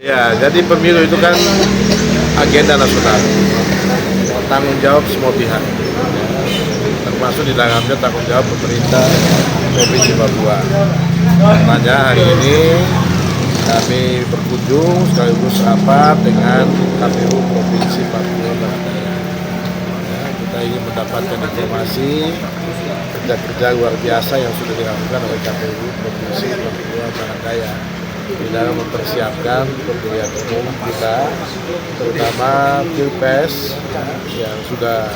Ya, jadi pemilu itu kan agenda nasional, tanggung jawab semua pihak, termasuk di dalamnya tanggung jawab pemerintah Provinsi Papua. Makanya hari ini kami berkunjung sekaligus rapat dengan KPU Provinsi Papua Barat Daya. Ya, kita ingin mendapatkan informasi kerja-kerja luar biasa yang sudah dilakukan oleh KPU Provinsi Papua Barat Daya di dalam mempersiapkan pemilihan umum kita, terutama Pilpres yang sudah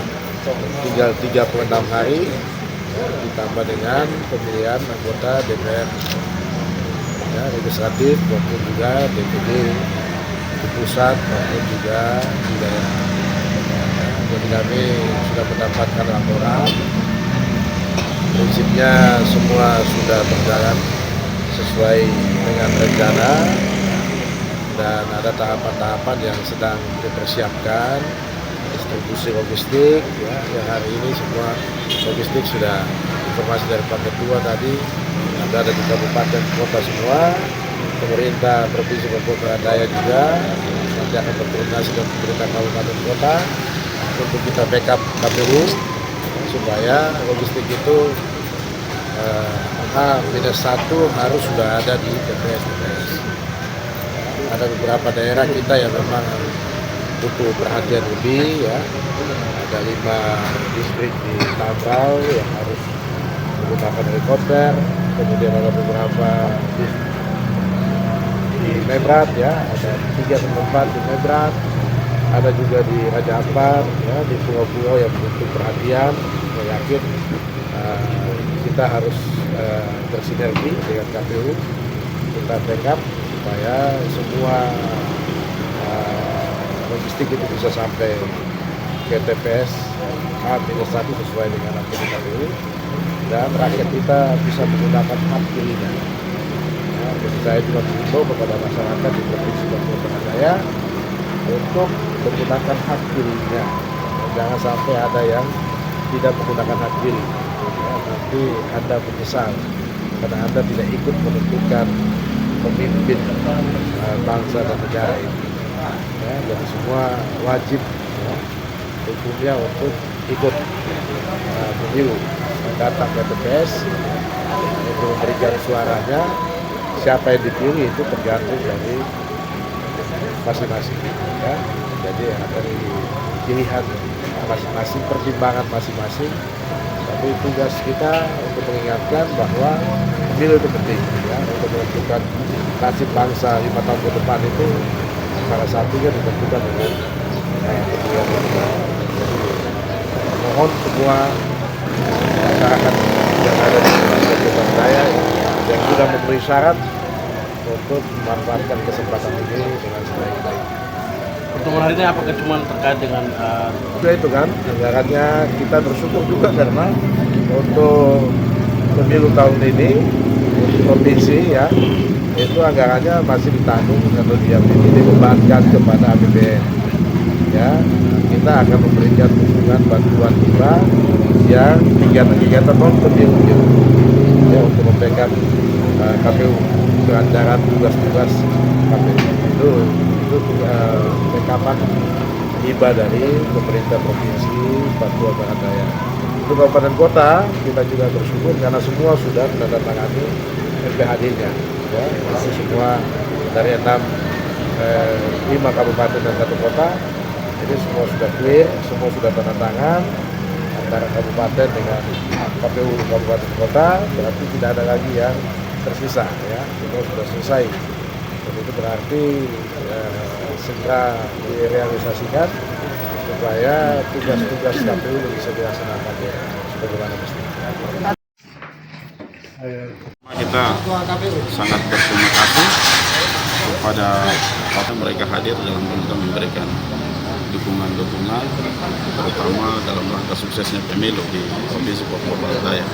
tinggal 36 hari, ditambah dengan pemilihan anggota DPR ya, legislatif maupun juga DPD di pusat maupun juga di daerah. Jadi kami sudah mendapatkan laporan, prinsipnya semua sudah berjalan sesuai dengan rencana dan ada tahapan-tahapan yang sedang dipersiapkan, distribusi logistik ya, yang hari ini semua logistik sudah informasi dari Pak Ketua tadi sudah ada di kabupaten kota semua. Pemerintah Provinsi Papua Barat Daya juga nanti akan berkoordinasi dengan pemerintah kabupaten kota untuk kita backup KPU supaya logistik itu H-1 harus sudah ada di TPS. Ada beberapa daerah kita yang memang butuh perhatian lebih ya. Ada 5 distrik di Tambrau yang harus menggunakan helikopter, kemudian ada beberapa di Mebrat ya, ada 3 tempat di Mebrat, ada juga di Raja Ampat ya, di pulau-pulau yang butuh perhatian. Saya yakin kita harus bersinergi dengan KPU, kita backup supaya semua logistik itu bisa sampai ke TPS H-1 sesuai dengan apa di KPU dan rakyat kita bisa menggunakan hak pilihnya. Ya, jadi saya juga mengimbau kepada masyarakat di Provinsi Papua Barat Daya untuk menggunakan hak pilihnya. Jangan sampai ada yang tidak menggunakan hak pilih. Ya, nanti Anda menyesal karena Anda tidak ikut menentukan pemimpin bangsa dan negara ini. Ya, jadi semua wajib ya, hukumnya untuk ikut pemilu, datang ke TPS untuk memberikan suaranya. Siapa yang dipilih itu tergantung dari masing-masing. Ya. Jadi dari pilihan masing-masing, pertimbangan masing-masing. Tapi tugas kita untuk mengingatkan bahwa pemilu itu penting ya, untuk menentukan nasib bangsa 5 tahun ke depan itu salah satunya ditentukan dengan pemilihan umum. Mohon semua masyarakat yang ada di Papua Barat Daya yang sudah memenuhi syarat untuk memanfaatkan kesempatan ini dengan sebaik-baiknya. Pertemuan hari ini apakah cuma terkait dengan Sudah itu kan, anggarannya kita bersyukur juga karena untuk pemilu tahun ini provinsi ya, itu anggarannya masih ditanggung atau dibebankan kepada APBN. Ya, kita akan memberikan dukungan bantuan kita yang kegiatan-kegiatan non pemilu ya, untuk membackup KPU kelancaran tugas-tugas KPU itu backupan hibah dari pemerintah Provinsi Papua Barat Daya. Untuk kabupaten kota kita juga bersyukur karena semua sudah menandatangani LPHD-nya. Ya, itu semua dari 5 kabupaten dan 1 kota, ini semua sudah clear, semua sudah tanda tangan antara kabupaten dengan KPU kabupaten kota, berarti tidak ada lagi yang tersisa ya, semua sudah selesai. Dan itu berarti segera direalisasikan supaya tugas-tugas KPU bisa dilaksanakan ya, sebagaimana mestinya. Kita sangat berterima kasih kepada mereka hadir dalam rangka memberikan dukungan-dukungan, terutama dalam rangka suksesnya pemilu di Provinsi Papua Barat Daya.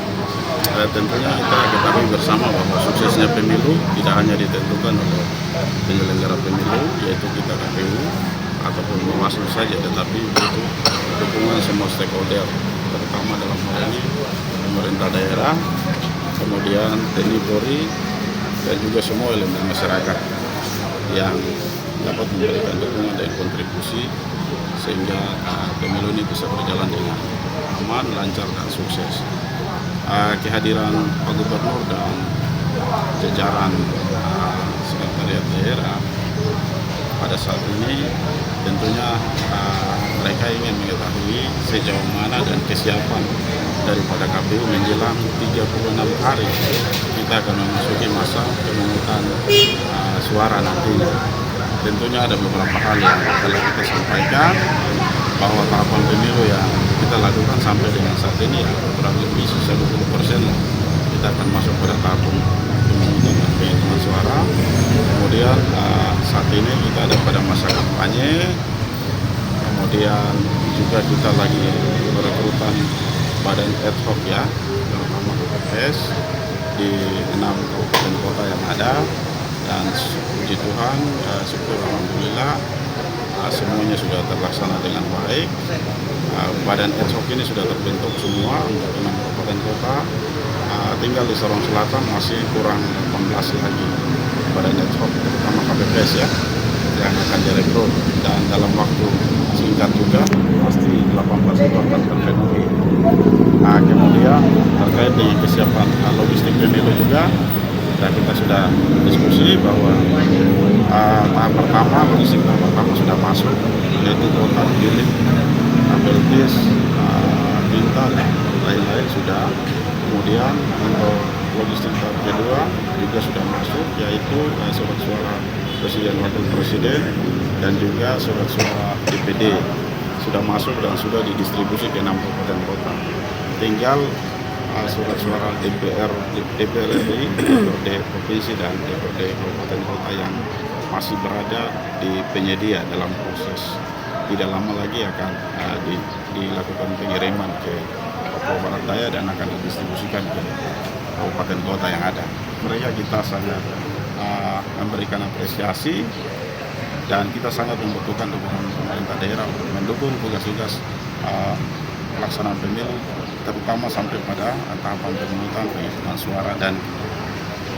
Tentunya kita ketahui bersama bahwa suksesnya pemilu tidak hanya ditentukan oleh penyelenggara pemilu, yaitu kita KPU ataupun Bawaslu saja, tetapi butuh dukungan semua stakeholder, terutama dalam hal ini pemerintah daerah, kemudian TNI Polri, dan juga semua elemen masyarakat yang dapat memberikan dukungan dan kontribusi sehingga pemilu ini bisa berjalan dengan aman, lancar, dan sukses. Kehadiran Pak Gubernur dan jajaran sekretariat daerah pada saat ini tentunya mereka ingin mengetahui sejauh mana dan kesiapan daripada KPU menjelang 36 hari kita akan memasuki masa pemungutan suara nantinya. Tentunya ada beberapa hal yang telah kita sampaikan bahwa tahapan pemilu yang kita lakukan sampai dengan saat ini ya kurang lebih sisa 20% lah. Kita akan masuk pada tahap pemungutan dan penghitungan suara. Kemudian saat ini kita ada pada masa kampanye. Kemudian juga kita lagi merekrutan badan ad hoc ya, terutama KPPS di 6 kabupaten kota yang ada. Dan puji Tuhan, syukur alhamdulillah semuanya sudah terlaksana dengan baik. Badan ad hoc ini sudah terbentuk semua untuk 6 kabupaten kota. Tinggal di Sorong Selatan masih kurang 18 lagi badan ad hoc, terutama KPPS ya, yang akan direkrut, dan dalam waktu singkat juga pasti 18 itu akan terpenuhi. Kemudian terkait dengan kesiapan logistik pemilu juga, dan kita sudah diskusi bahwa tahap pertama, logistik tahap pertama sudah masuk, yaitu kota Giling, Beltis, Bintan, dan lain-lain sudah. Kemudian untuk logistik tahap kedua juga sudah masuk, yaitu surat suara Presiden Wakil Presiden dan juga surat suara DPD sudah masuk dan sudah didistribusi ke 6 kabupaten kota. Tinggal surat suara DPR RI, DPRD provinsi dan DPRD kabupaten kota yang masih berada di penyedia dalam proses. Tidak lama lagi akan dilakukan pengiriman ke Papua Barat Daya dan akan didistribusikan ke kabupaten kota yang ada. Mereka kita sangat memberikan apresiasi dan kita sangat membutuhkan dukungan pemerintah daerah untuk mendukung tugas-tugas pelaksanaan pemilu, terutama sampai pada tahapan pemungutan penghitungan suara, dan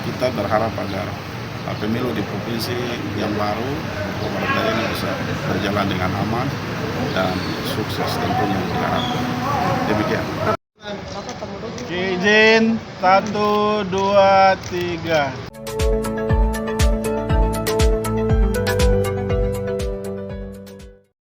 kita berharap agar pemilu di provinsi yang baru Papua Barat Daya ini bisa berjalan dengan aman dan sukses tentunya diharapkan. Demikian. Izin 1, 2, 3.